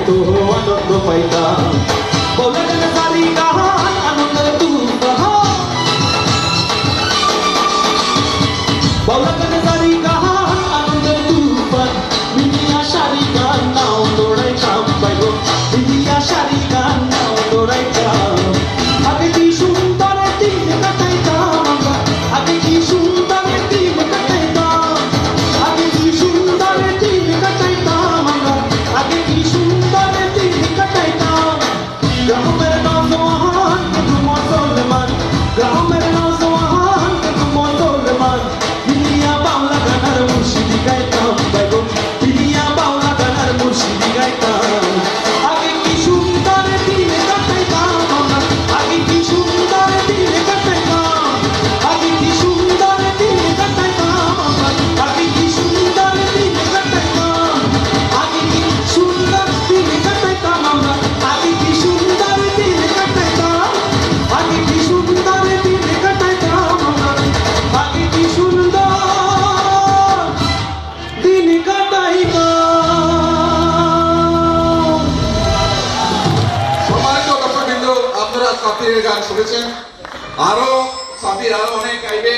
কত আনন্দ পাইতাম বাউলা গানের সারি গান আনন্দের তুফান বাউলা গানের সারি গান আনন্দের তুফান মিলিয়া সারি গান নাও তোড়াই কাম পাইগো মিলিয়া সারি গান নাও তোড়াই কাম আগে কি সুন্দর দিন কাটাইতাম আমরা আগে কি সুন্দর দিন কাটাইতাম আগে কি সুন্দর দিন কাটাইতাম আমরা আগে কি সুন্দর দিন কাটাইতাম গ্রামের নওজওয়ান কিন্তু মুসলমান গ্রামের নওজওয়ান কিন্তু মুসলমান মিলিয়া বাউলা গানের মুর্শিদি গাইতাম বাইগো মিলিয়া বাউলা গানের মুর্শিদি গাইতাম আগে কি সুন্দর দিন কাটাইতাম আমরা আগে কি সুন্দর দিন কাটাইতাম আগে কি সুন্দর দিন কাটাইতাম আমরা আগে কি সুন্দর দিন কাটাইতাম আগে কি সুন্দর দিন কাটাইতাম আমরা আগে কি সুন্দর দিন কাটাইতাম আগে কি সুন্দর দিন কাটাইতাম আমরা আগে কি সুন্দর দিন কাটাইতাম। সম্মানিত দর্শকবৃন্দ, আপনারা সাফিরের গান শুনেছেন। সাফির আরো অনেক গাইবে।